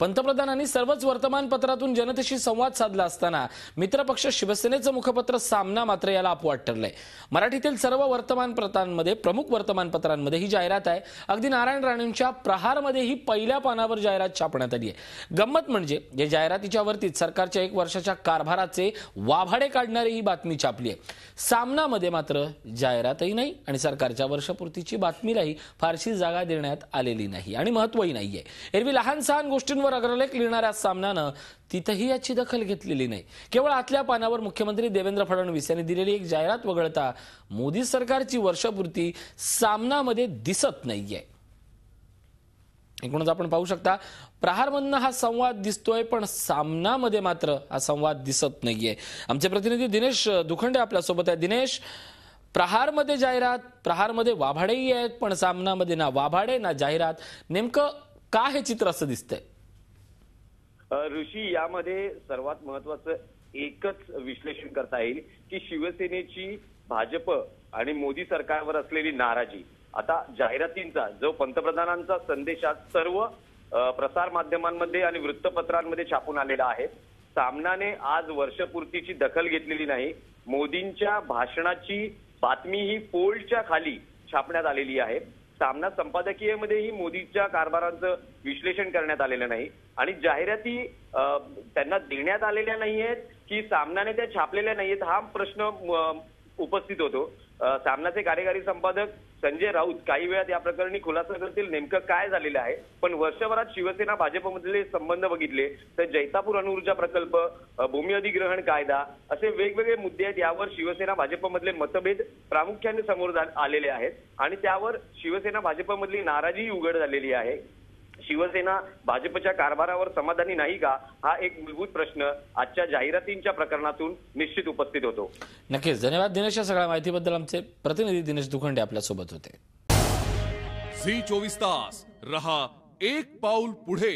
पंतप्रधानांनी सर्वच वर्तमानपत्रातून जनतेशी संवाद साधला असताना मित्रपक्ष शिवसेनेचं मुखपत्र सामना मात्र याला अपवाद ठरलंय। मराठीतील सर्व वर्तमानपत्रांमध्ये, प्रमुख वर्तमानपत्रांमध्ये ही जाहिरात आहे। अगदी नारायण राणेंच्या प्रहारमध्ये ही पहिल्या पानावर जाहिरात छापण्यात आली आहे। गंमत म्हणजे या जाहिरातीच्या वरतीच सरकारच्या 1 वर्षाच्या कारभाराचे वाभाडे काढणारी ही बातमी छापली आहे। सामनामध्ये मात्र जाहिरातही नाही आणि सरकारच्या वर्षपूर्तीची बातमीलाही फारशी जागा देण्यात आलेली नाही आणि महत्त्वही नाहीये। एरवी लहान सहान गोष्टींवर अग्रलेख लिहिणाऱ्या सामनानं तिथेही याची दखल घेतलेली नाही। केवळ आतल्या पानावर मुख्यमंत्री देवेंद्र फडणवीस यांनी दिलेली एक जाहिरात वगळता मोदी सरकारची वर्षपूर्ती सामनामध्ये दिसत नाहीये। एकूणच आपण पाहू शकता, प्रहारमधनं हा संवाद दिसतोय पण सामनामध्ये मात्र हा संवाद दिसत नाहीये। आमचे प्रतिनिधी दिनेश दुखंडे आपल्या सोबत आहेत। दिनेश, प्रहारमध्ये जाहिरात, प्रहारमध्ये वाभाडेही आहेत पण सामनामध्ये ना वाभाडे ना जाहिरात, नेमकं का हे चित्र असं दिसतंय? ऋषी, यामध्ये सर्वात महत्वाचं एकच विश्लेषण करता येईल की शिवसेनेची भाजप आणि मोदी सरकारवर असलेली नाराजी आता जाहिरातींचा जो पंतप्रधानांचा संदेशात सर्व प्रसार माध्यमांमध्ये आणि वृत्तपत्रांमध्ये छापून आलेला आहे। सामनाने आज वर्षपूर्तीची दखल घेतलेली नाही। मोदींच्या भाषणाची बातमी ही फोल्डच्या खाली छापण्यात आलेली आहे। सामना संपादकीयमध्येही मोदींच्या कारभाराचं विश्लेषण करण्यात आलेलं नाही आणि जाहिराती त्यांना देण्यात आलेल्या नाहीयेत की सामनाने त्या छापलेल्या नाहीयेत हा प्रश्न उपस्थित होतो। सामनाचे कार्यकारी संपादक संजय राऊत काही वेळात या प्रकरणी खुलासा करतील नेमकं काय झालेलं आहे। पण वर्षभरात शिवसेना भाजपमधले संबंध बघितले तर जैतापूर अणुऊर्जा प्रकल्प, भूमी अधिग्रहण कायदा असे वेगवेगळे मुद्दे आहेत। यावर शिवसेना भाजपमधले मतभेद प्रामुख्याने समोर आलेले आहेत आणि त्यावर शिवसेना भाजपमधली नाराजी उघड झालेली आहे। शिवसेना भाजपच्या कारभारावर समाधानी नाही का, हा एक मूलभूत प्रश्न आजच्या जाहिरातींच्या प्रकरणातून निश्चित उपस्थित होतो। नक्कीच, धन्यवाद दिनेश। या सगळ्या माहितीबद्दल आमचे प्रतिनिधी दिनेश दुखंडे आपल्या सोबत होते। झी 24 तास रहा एक पाऊल पुढे।